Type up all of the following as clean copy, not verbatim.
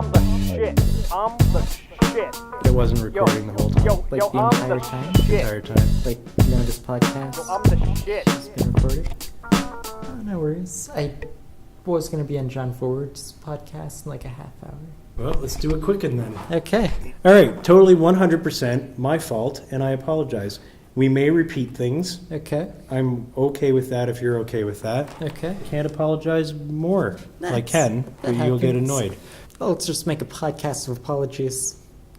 I'm the shit. I'm the shit. It wasn't recording the whole time. Like the I'm entire the time? The shit. entire time. Like, this podcast Yo, I'm the shit. has been recorded? Oh, no worries. I was going to be on John Forward's podcast in like a half hour. Well, let's do a quick one then. Okay. All right, totally 100% my fault, and I apologize. We may repeat things. Okay. I'm okay with that if you're okay with that. Okay. Can't apologize more. I That's- can, but that you'll get happens. annoyed. Well, let's just make a podcast of apologies.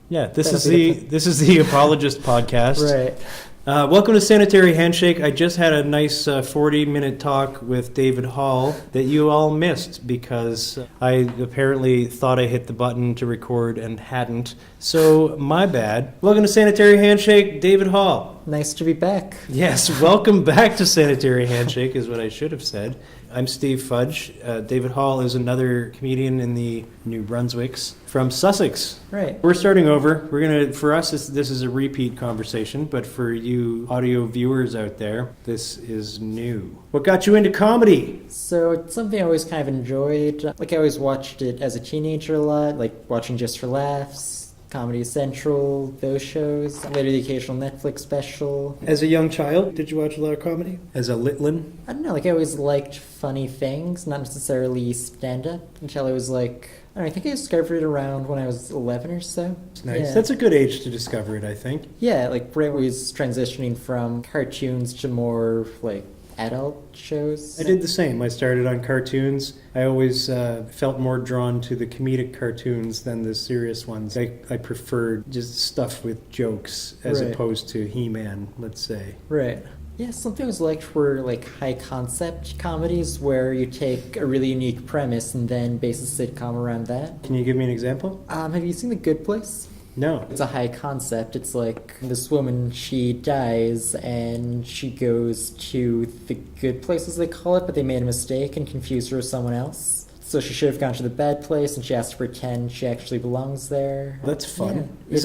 Yeah, this That'll is the Apologist podcast. Right. Welcome to Sanitary Handshake. I just had a nice 40-minute talk with David Hall that you all missed because I apparently thought I hit the button to record and hadn't. So, my bad. Welcome to Sanitary Handshake, David Hall. Nice to be back. Yes, welcome back to Sanitary Handshake is what I should have said. I'm Steve Fudge. David Hall is another comedian in the New Brunswicks from Sussex. Right. We're starting over. For us, this is a repeat conversation, but for you audio viewers out there, this is new. What got you into comedy? So it's something I always kind of enjoyed. Like I always watched it as a teenager a lot, like watching Just for Laughs, Comedy Central, those shows. Later the occasional Netflix special. As a young child, did you watch a lot of comedy? As a Litlin? I don't know, like I always liked funny things, not necessarily stand-up, until I was like, I don't know, I think I discovered it around when I was 11 or so. Nice. Yeah. That's a good age to discover it, I think. Yeah, like right when I was transitioning from cartoons to more like adult shows. I did the same. I started on cartoons. I always felt more drawn to the comedic cartoons than the serious ones. I preferred just stuff with jokes as Right. opposed to He-Man, let's say. Right. Yeah, something I was liked were like high concept comedies where you take a really unique premise and then base a sitcom around that. Can you give me an example? Have you seen The Good Place? No. It's a high concept. It's like this woman, she dies and she goes to the good place, as they call it, but they made a mistake and confused her with someone else. So she should have gone to the bad place and she has to pretend she actually belongs there. That's fun. Yeah. Is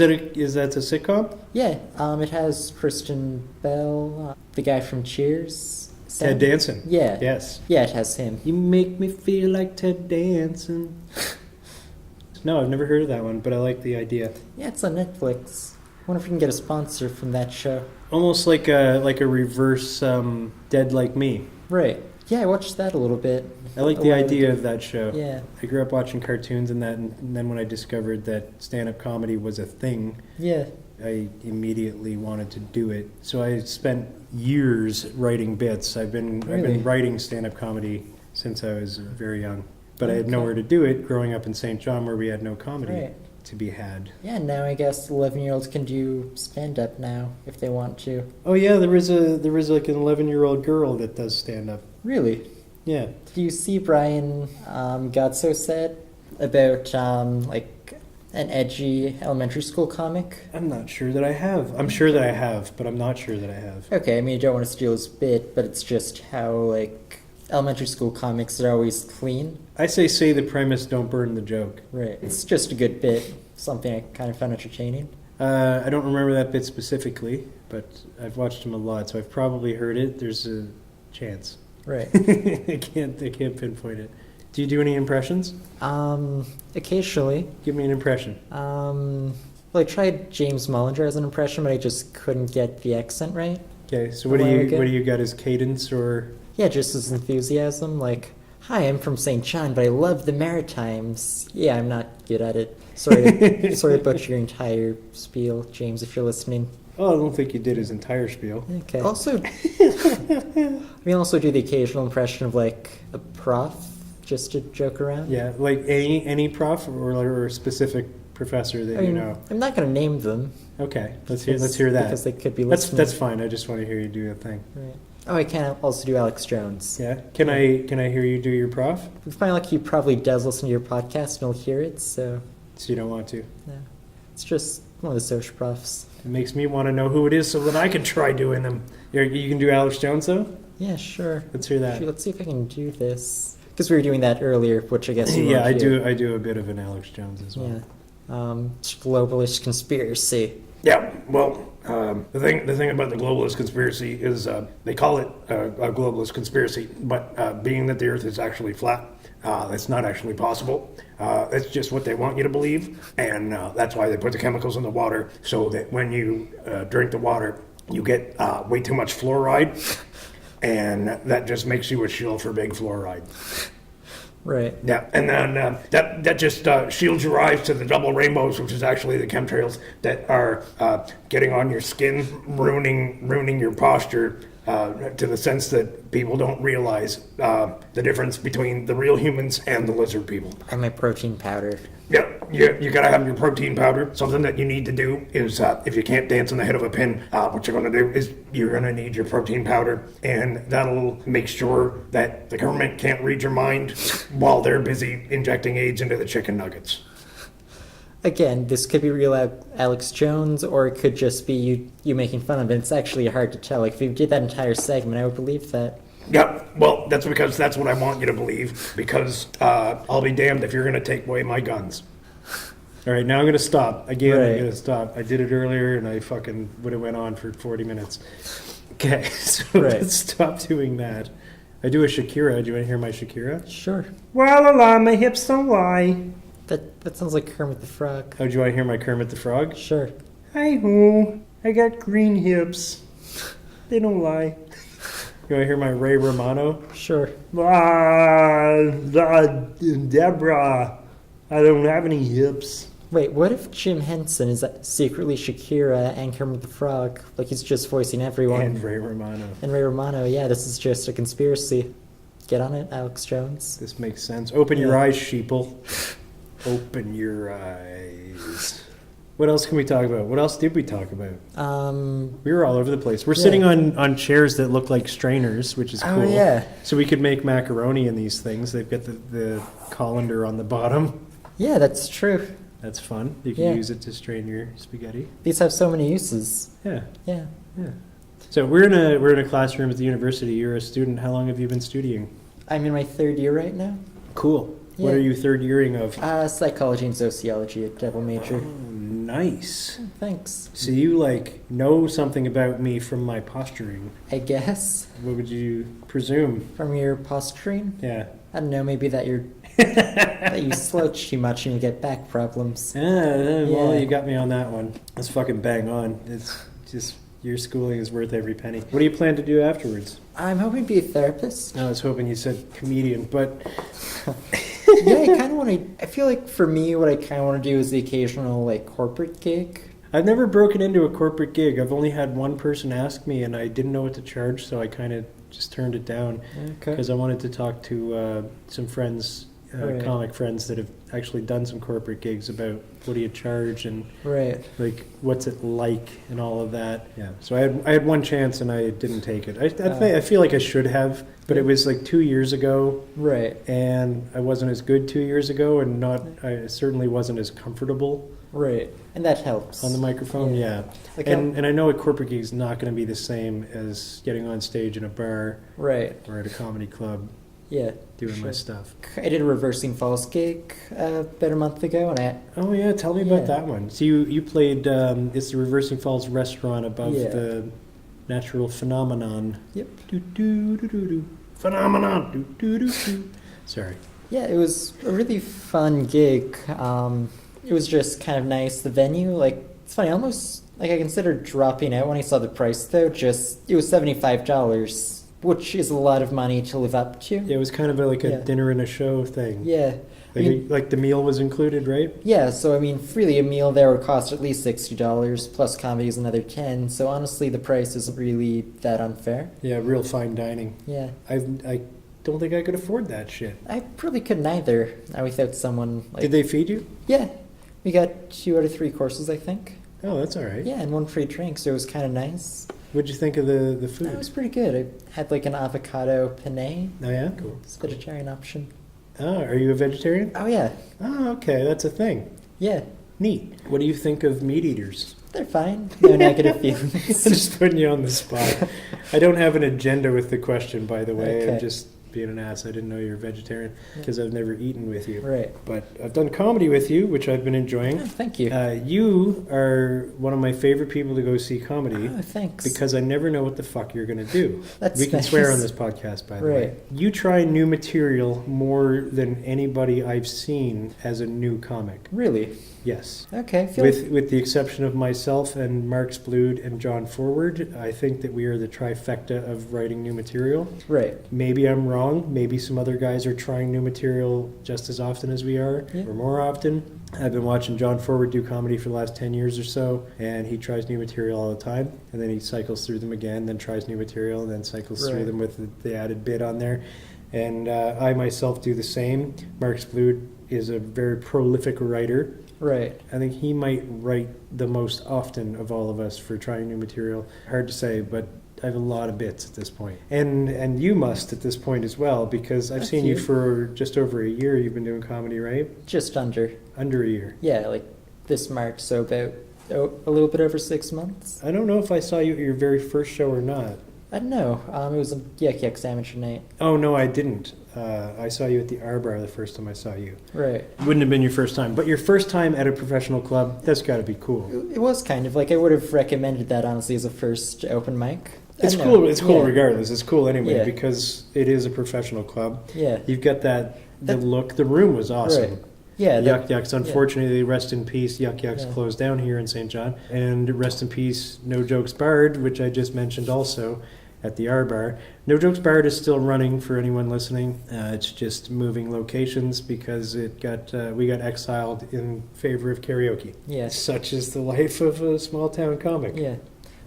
that a sitcom? Yeah, it has Kristen Bell, the guy from Cheers. Ted Danson. Yeah. Yes. Yeah, it has him. You make me feel like Ted Danson. No, I've never heard of that one, but I like the idea. Yeah, it's on Netflix. I wonder if we can get a sponsor from that show. Almost like a reverse Dead Like Me. Right. Yeah, I watched that a little bit. I like the idea of that show. Yeah. I grew up watching cartoons and that, and then when I discovered that stand-up comedy was a thing, Yeah. I immediately wanted to do it. So I spent years writing bits. I've been Really? writing stand-up comedy since I was very young. But I had Okay. nowhere to do it growing up in St. John where we had no comedy Right. to be had. Yeah, now I guess 11-year-olds can do stand-up now if they want to. Oh yeah, there was like an 11-year-old girl that does stand-up. Really? Yeah. Do you see Brian got so sad about like an edgy elementary school comic? I'm not sure that I have. I'm sure that I have, but I'm not sure that I have. Okay, I mean, I don't want to steal his bit, but it's just how, like, elementary school comics are always clean. I say the premise, don't burn the joke. Right. It's just a good bit, something I kind of found entertaining. I don't remember that bit specifically, but I've watched him a lot, so I've probably heard it. There's a chance. Right. I can't pinpoint it. Do you do any impressions? Occasionally. Give me an impression. Well, I tried James Mullinger as an impression, but I just couldn't get the accent right. Okay, so what do you got as cadence or? Yeah, just as enthusiasm, like, hi, I'm from St. John, but I love the Maritimes. Yeah, I'm not good at it. Sorry to butcher your entire spiel, James, if you're listening. Oh, I don't think you did his entire spiel. Okay. Also, we also do the occasional impression of, like, a prof, just to joke around. Yeah, like any prof or a specific professor that I mean, you know. I'm not going to name them. Okay, let's hear that. Because they could be listening. That's fine. I just want to hear you do a thing. Right. Oh, I can also do Alex Jones. Yeah. Can I hear you do your prof? I find like he probably does listen to your podcast and he'll hear it, so So you don't want to? no. It's just one of the social profs. It makes me want to know who it is so that I can try doing them. You can do Alex Jones though? Yeah, sure. Let's hear that. Actually, let's see if I can do this. Because we were doing that earlier, which I guess you Yeah, won't hear. I do a bit of an Alex Jones as well. Yeah. globalist conspiracy. Yeah, well, the thing about the globalist conspiracy is they call it a globalist conspiracy, but being that the Earth is actually flat, that's not actually possible. It's just what they want you to believe, and that's why they put the chemicals in the water, so that when you drink the water, you get way too much fluoride, and that just makes you a shield for big fluoride. Right. Yeah, and then that just shields your eyes to the double rainbows, which is actually the chemtrails that are getting on your skin, ruining your posture, to the sense that people don't realize the difference between the real humans and the lizard people. And my protein powder. Yeah, you gotta have your protein powder. Something that you need to do is, if you can't dance on the head of a pin, what you're gonna do is you're gonna need your protein powder, and that'll make sure that the government can't read your mind while they're busy injecting AIDS into the chicken nuggets. Again, this could be real Alex Jones, or it could just be you making fun of it. It's actually hard to tell. Like, if you did that entire segment, I would believe that. Yeah, well, that's because that's what I want you to believe, because I'll be damned if you're gonna take away my guns. All right, now I'm going to stop. Again, Right. I'm going to stop. I did it earlier, and I fucking would have went on for 40 minutes. Okay, so Right. let's stop doing that. I do a Shakira. Do you want to hear my Shakira? Sure. La la la, my hips don't lie. That sounds like Kermit the Frog. Oh, do you want to hear my Kermit the Frog? Sure. Hi-ho, I got green hips. They don't lie. You want to hear my Ray Romano? Sure. Deborah, I don't have any hips. Wait, what if Jim Henson is secretly Shakira and Kermit the Frog? Like, he's just voicing everyone. And Ray Romano. And Ray Romano, yeah, this is just a conspiracy. Get on it, Alex Jones. This makes sense. Open your Yeah. eyes, sheeple. Open your eyes. What else can we talk about? What else did we talk about? We were all over the place. We're Yeah. sitting on chairs that look like strainers, which is cool. Oh, yeah. So we could make macaroni in these things. They've got the colander on the bottom. Yeah, that's true. That's fun. You can Yeah. use it to strain your spaghetti. These have so many uses. Yeah, Yeah. yeah. So we're in a classroom at the university. You're a student. How long have you been studying? I'm in my third year right now. Cool. What Yeah. are you third yearing of? Psychology and sociology, a double major. Nice. Thanks. So you know something about me from my posturing. I guess. What would you presume? From your posturing? Yeah. I don't know, maybe that that you slouch too much and you get back problems. Well, Yeah. you got me on that one. That's fucking bang on. It's just, your schooling is worth every penny. What do you plan to do afterwards? I'm hoping to be a therapist. I was hoping you said comedian, but Yeah, I kind of want to. I feel like for me, what I kind of want to do is the occasional corporate gig. I've never broken into a corporate gig. I've only had one person ask me, and I didn't know what to charge, so I kind of just turned it down Okay. because I wanted to talk to some friends, Right. comic friends that have actually done some corporate gigs about what do you charge and Right. what's it like and all of that. Yeah. So I had one chance and I didn't take it. I feel like I should have, but it was 2 years ago, Right. and I wasn't as good 2 years ago, and I certainly wasn't as comfortable Right. And that helps. on the microphone. Yeah. Like And I know a corporate gig is not going to be the same as getting on stage in a bar Right. or at a comedy club Yeah. doing my sure. stuff. I did a Reversing Falls gig about a month ago, and Oh yeah, tell me about Yeah. that one. So you played it's the Reversing Falls restaurant above Yeah. the natural phenomenon. Yep. Do do do do do. Phenomenon. Do do do do. Sorry. Yeah, it was a really fun gig. It was just kind of nice. The venue, it's funny, almost I considered dropping out when I saw the price though. It was $75, which is a lot of money to live up to. Yeah, it was kind of a Yeah. dinner and a show thing. Yeah. I mean, The meal was included, right? yeah, so really a meal there would cost at least $60, plus comedy is another 10. So honestly, the price isn't really that unfair. Yeah, real fine dining. Yeah. I don't think I could afford that shit. I probably couldn't either, without someone Did they feed you? Yeah, we got 2 out of 3 courses, I think. Oh, that's all right. Yeah, and 1 free drink, so it was kind of nice. What'd you think of the food? It was pretty good. I had an avocado penne. Oh yeah, cool. It's a vegetarian option. Oh, are you a vegetarian? Oh yeah, Oh, okay, that's a thing. yeah, Neat. What do you think of meat eaters? they're fine. No negative I'm feelings. just putting you on the spot. I don't have an agenda with the question, by the way. I'm Okay. just being an ass. I didn't know you were vegetarian because I've never eaten with you. Right. But I've done comedy with you, which I've been enjoying. Oh, thank you. You are one of my favorite people to go see comedy. Oh, thanks. Because I never know what the fuck you're going to do. That's we can nice. swear on this podcast, by the way. Right. You try new material more than anybody I've seen as a new comic. Really? Yes. Okay. With the exception of myself and Mark Splood and John Forward, I think that we are the trifecta of writing new material. Right. Maybe I'm wrong. Maybe some other guys are trying new material just as often as we are, Yeah. or more often. I've been watching John Forward do comedy for the last 10 years or so, and he tries new material all the time, and then he cycles through them again, then tries new material, and then cycles through Right. them with the added bit on there. And I myself do the same. Mark Splood is a very prolific writer. Right. I think he might write the most often of all of us for trying new material. Hard to say, but I have a lot of bits at this point. And you must at this point as well, because I've Thank seen you you. for just over a year. You've been doing comedy, right? Just under. Under a year. Yeah, like this March, so about a little bit over 6 months. I don't know if I saw you at your very first show or not. I don't know. It was a Yuck Yucks amateur night. Oh, no, I didn't. I saw you at the R Bar the first time I saw you. Right. Wouldn't have been your first time, but your first time at a professional club, that's got to be cool. It was kind of like I would have recommended that honestly as a first open mic. I It's don't cool. know. It's cool Yeah. regardless. It's cool anyway Yeah. because it is a professional club. Yeah. You've got the That- look. The room was awesome. Right. Yeah. Yuck Yucks. Unfortunately, rest in peace. Yuck Yucks Yeah. closed down here in St. John, and rest in peace. No Jokes Barred, which I just mentioned also at the R Bar. No Jokes Barred is still running for anyone listening. It's just moving locations because we got exiled in favor of karaoke. Yeah. Such is the life of a small town comic. Yeah.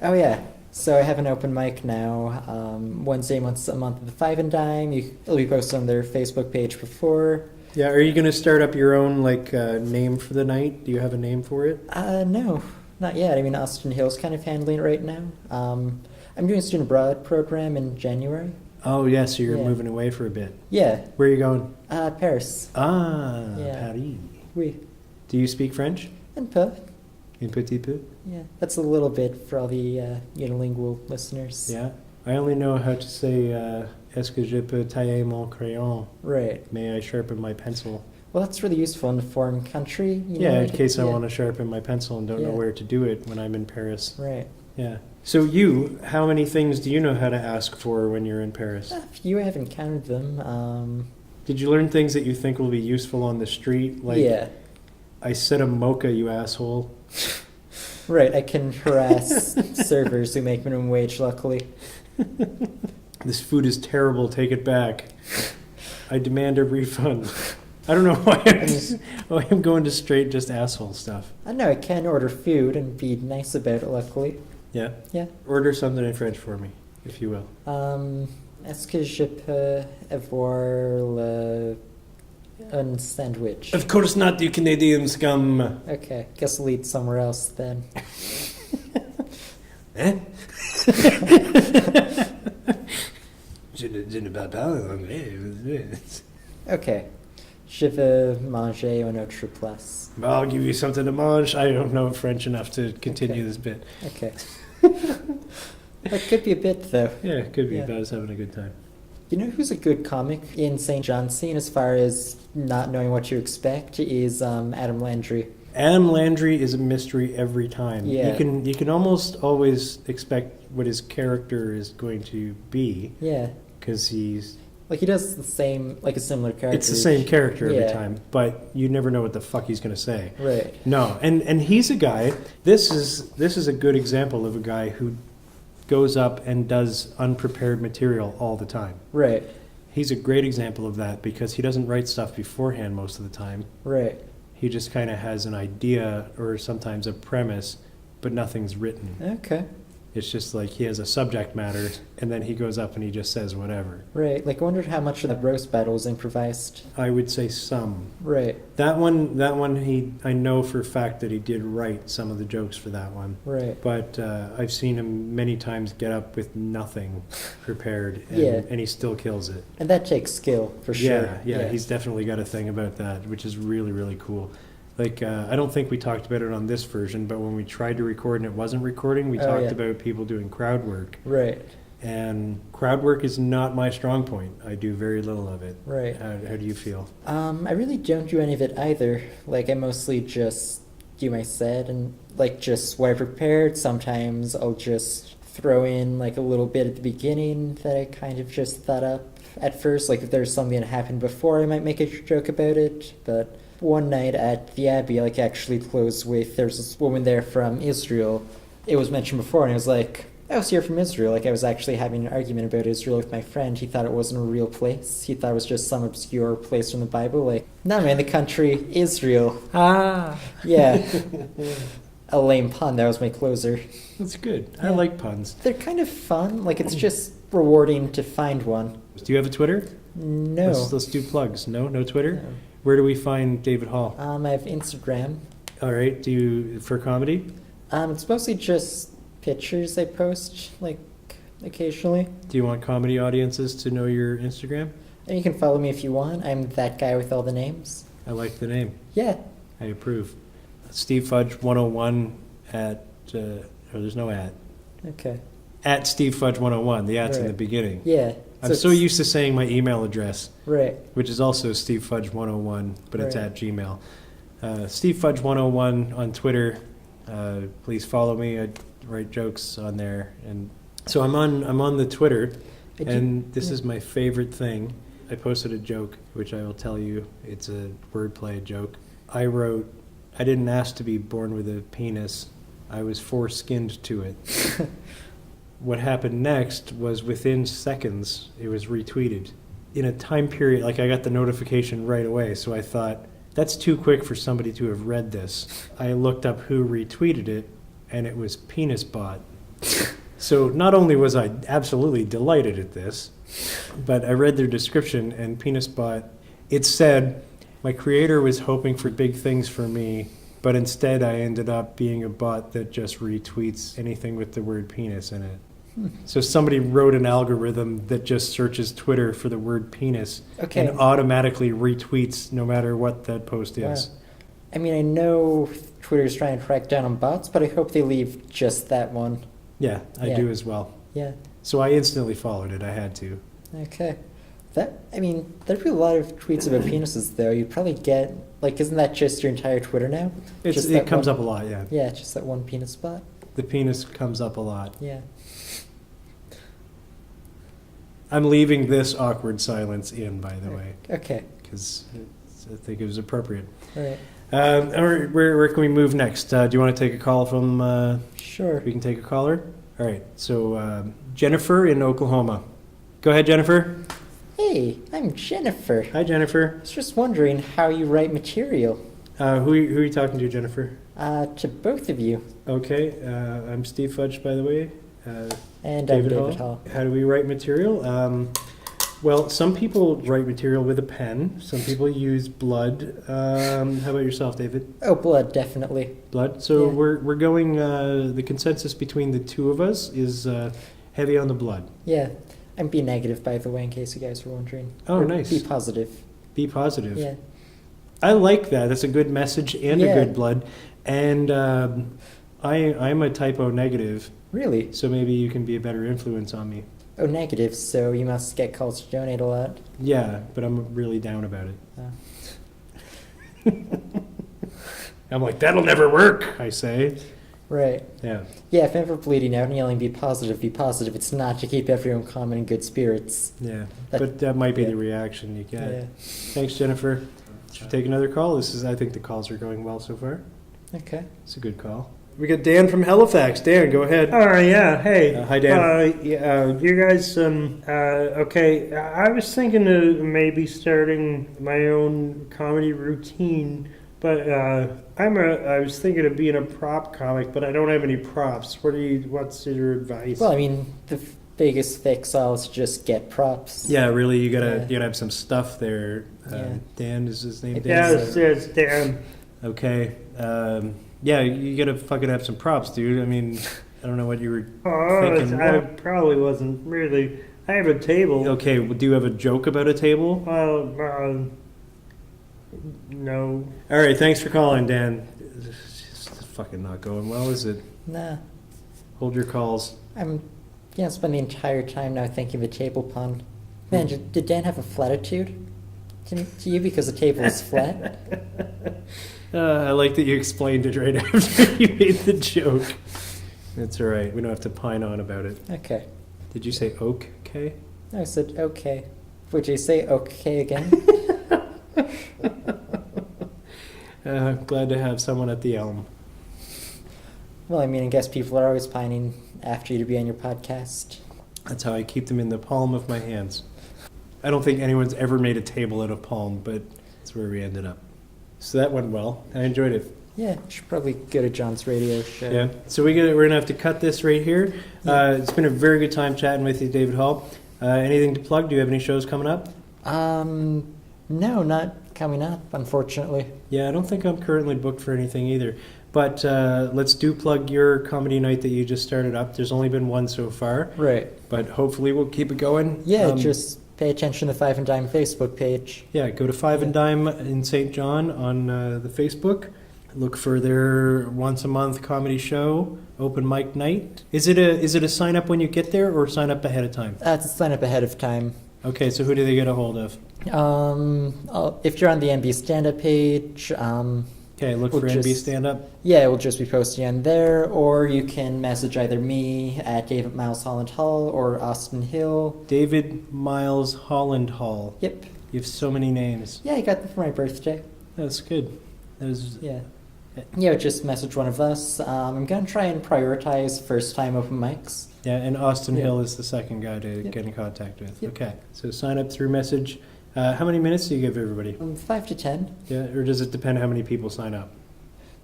Oh yeah. So I have an open mic now, Wednesday once a month at the Five and Dime. It'll be posted on their Facebook page before. Yeah. Are you going to start up your own name for the night? Do you have a name for it? No, not yet. I mean, Austin Hill's kind of handling it right now. I'm doing a student abroad program in January. Oh yeah. So you're Yeah. moving away for a bit. Yeah. Where are you going? Paris. Ah, Yeah. Paris. Oui. Do you speak French? And peu. Un petit peu? Yeah. That's a little bit for all the unilingual listeners. Yeah. I only know how to say, est-ce que je peux tailler mon crayon? Right. May I sharpen my pencil? Well, that's really useful in a foreign country. Yeah, in case I want to sharpen my pencil and don't know Yeah. where to do it when I'm in Paris. Right. Yeah. So how many things do you know how to ask for when you're in Paris? A few I haven't counted them. Did you learn things that you think will be useful on the street? Like, yeah. I said a mocha, you asshole. Right. I can harass servers who make minimum wage, luckily. This food is terrible, take it back. I demand a refund. I don't know why I'm going to straight just asshole stuff. I know I can order food and be nice about it, luckily. Yeah? Yeah. Order something in French for me, if you will. Est-ce que je peux avoir un sandwich? Of course not, you Canadian scum. Okay, guess I'll eat somewhere else then. Eh? Je ne parle pas anglais. Okay. Je veux manger un autre place. I'll give you something to munch. I don't know French enough to continue Okay. this bit. Okay. That could be a bit, though. Yeah, it could be Yeah. about us having a good time. You know who's a good comic in St. John scene as far as not knowing what you expect is Adam Landry. Adam Landry is a mystery every time. Yeah. You can almost always expect what his character is going to be Yeah. because he's Like he does the same, like a similar character. it's the same character every Yeah. time, but you never know what the fuck he's going to say. Right. No, and he's a guy. This is a good example of a guy who goes up and does unprepared material all the time. Right. He's a great example of that because he doesn't write stuff beforehand most of the time. Right. He just kind of has an idea or sometimes a premise, but nothing's written. Okay. It's just like he has a subject matter, and then he goes up and he just says whatever. Right. Like I wondered how much of that roast battle was improvised. I would say some. Right. That one, I know for a fact that he did write some of the jokes for that one. Right. But I've seen him many times get up with nothing prepared, and, Yeah. and he still kills it. And that takes skill for sure. Yeah, he's definitely got a thing about that, which is really, really cool. Like, I don't think we talked about it on this version, but when we tried to record and it wasn't recording, we Oh, talked yeah. about people doing crowd work. Right. And crowd work is not my strong point. I do very little of it. Right. How do you feel? I really don't do any of it either. Like, I mostly just do my set and, like, just what I prepared. Sometimes I'll just throw in, like, a little bit at the beginning that I kind of just thought up at first. Like, if there's something that happened before, I might make a joke about it. But one night at the Abbey, like, actually closed with, there's this woman there from Israel. It was mentioned before, and I was like, oh, so you're from Israel. Like, I was actually having an argument about Israel with my friend. He thought it wasn't a real place. He thought it was just some obscure place from the Bible. Like, no, man, the country, Israel. Ah. Yeah. A lame pun. That was my closer. That's good. I Yeah. like puns. They're kind of fun. Like, it's just rewarding to find one. Do you have a Twitter? No. Let's do plugs. No Twitter? No. Where do we find David Hall? I have Instagram. All right. Do you, for comedy? It's mostly just pictures I post, like, occasionally. Do you want comedy audiences to know your Instagram? And you can follow me if you want. I'm that guy with all the names. I like the name. Yeah. I approve. Steve Fudge 101 at, there's no at. Okay. At Steve Fudge 101. The at's in the Right. beginning. Yeah. I'm so it's- used to saying my email address, Right. which is also Steve Fudge 101, but it's Right. at Gmail. Steve Fudge 101 on Twitter. Please follow me. I write jokes on there, and so I'm on the Twitter, I do- and this yeah. is my favorite thing. I posted a joke, which I will tell you. It's a wordplay joke. I wrote, "I didn't ask to be born with a penis. I was foreskinned to it." What happened next was within seconds, it was retweeted. In a time period, like I got the notification right away, so I thought, that's too quick for somebody to have read this. I looked up who retweeted it, and it was PenisBot. So not only was I absolutely delighted at this, but I read their description, and PenisBot, it said, my creator was hoping for big things for me, but instead I ended up being a bot that just retweets anything with the word penis in it. So somebody wrote an algorithm that just searches Twitter for the word penis Okay. and automatically retweets no matter what that post is. Wow. I mean, I know Twitter's trying to crack down on bots, but I hope they leave just that one. Yeah, I Yeah. do as well. Yeah. So I instantly followed it. I had to. Okay. There'd be a lot of tweets about penises, though. You'd probably get, like, isn't that just your entire Twitter now? Just It that comes one- up a lot, yeah. Yeah, just that one penis spot. The penis comes up a lot. Yeah. I'm leaving this awkward silence in, by the way, Okay. because I think it was appropriate. All right. All right, where can we move next? Do you want to take a call from... Sure. We can take a caller? All right, so Jennifer in Oklahoma. Go ahead, Jennifer. Hey, I'm Jennifer. Hi, Jennifer. I was just wondering how you write material. Who are you talking to, Jennifer? To both of you. Okay, I'm Steve Fudge, by the way. And David I'm David Hall. How do we write material? Well, some people write material with a pen. Some people use blood. How about yourself, David? Oh, blood, definitely. Blood. So Yeah. we're going. The consensus between the two of us is heavy on the blood. Yeah. I'm B negative, by the way, in case you guys were wondering. Oh, Or nice. B positive. Be positive. Yeah. I like that. That's a good message and Yeah. a good blood. And I'm a typo negative, Really? so maybe you can be a better influence on me. Oh, negative, so you must get calls to donate a lot. Yeah, but I'm really down about it. I'm like, that'll never work, I say. Right. Yeah. Yeah, if I'm ever bleeding out and yelling be positive, it's not to keep everyone calm and in good spirits. Yeah. That- But that might be yeah. the reaction you get. Yeah. Thanks, Jennifer. Should we take another call? I think the calls are going well so far. Okay. It's a good call. We got Dan from Halifax. Dan, go ahead. Yeah, hey. Hi, Dan. You guys, okay, I was thinking of maybe starting my own comedy routine, but I was thinking of being a prop comic, but I don't have any props. What's your advice? Well, I mean, the biggest fix-all is just get props. Yeah, really, you Yeah. gotta have some stuff there. Yeah. Dan is his name. Dan? Yes, Dan. Okay. Yeah, you gotta fucking have some props, dude. I mean, I don't know what you were thinking. I probably wasn't really. I have a table. Okay, well, do you have a joke about a table? No. All right, thanks for calling, Dan. It's fucking not going well, is it? Nah, Hold your calls. I'm Yeah, spend the entire time now thinking of the table pun. Man, did Dan have a flatitude to you because the table is flat? I like that you explained it right after you made the joke. That's all right. We don't have to pine on about it. Okay. Did you say oak? Okay. I said okay. Would you say okay again? Glad to have someone at the helm. Well, I mean, I guess people are always pining after you to be on your podcast. That's how I keep them in the palm of my hands. I don't think anyone's ever made a table out of palm, but that's where we ended up. So that went well. I enjoyed it. Yeah, you should probably go to John's radio show. Yeah. So we're gonna have to cut this right here. It's been a very good time chatting with you, David Hall. Anything to plug? Do you have any shows coming up? No, not coming up, unfortunately. Yeah, I don't think I'm currently booked for anything either. But let's do plug your comedy night that you just started up. There's only been one so far. Right. But hopefully we'll keep it going. Yeah, just pay attention to the Five and Dime Facebook page. Yeah, go to Five and Dime in St. John on the Facebook. Look for their once a month comedy show, open mic night. Is it a sign up when you get there or sign up ahead of time? It's a sign up ahead of time. Okay, so who do they get a hold of? If you're on the MB stand-up page, Okay, look we'll for NB just- Stand Up. yeah, we'll just be posting on there, or you can message either me at David Myles Holland Hall or Austin Hill. David Myles Holland Hall. Yep. You have so many names. Yeah, I got them for my birthday. That's good. That was, Yeah. Yeah, just message one of us. I'm going to try and prioritize first-time open mics. yeah, and Austin Yeah. Hill is the second guy to Yep. get in contact with. Yep. Okay, so sign up through message. How many minutes do you give everybody? 5 to 10. Yeah, or does it depend how many people sign up?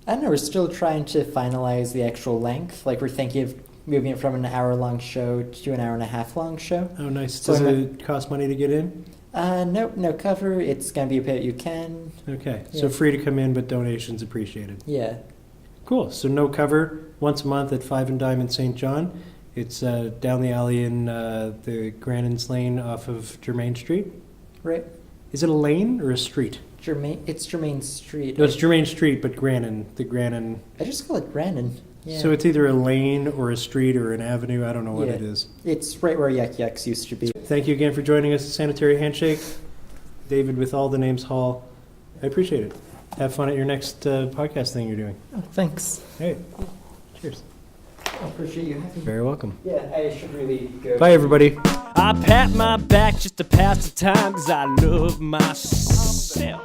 I don't know, we're still trying to finalize the actual length. Like, we're thinking of moving it from an hour-long show to an hour-and-a-half-long show. Oh, nice. So Does I'm it cost money to get in? Nope, no cover. It's going to be a pay what you can. Okay, so Yeah. free to come in, but donations appreciated. Yeah. Cool. So no cover, once a month at Five and Dime in St. John. It's down the alley in the Grannon's Lane off of Germain Street. Right. Is it a lane or a street? It's Germain Street. No, it's Germain Street, but Grannon, the Grannon. I just call it Grannon. Yeah. So it's either a lane or a street or an avenue. I don't know what Yeah. it is. It's right where Yuck Yucks used to be. Thank you again for joining us at Sanitary Handshake. David with all the names Hall. I appreciate it. Have fun at your next podcast thing you're doing. Oh, thanks. Hey, cheers. I appreciate you having me. Very welcome. Yeah, I should really go. Bye, everybody. I pat my back just to pass the time, 'cause I love myself.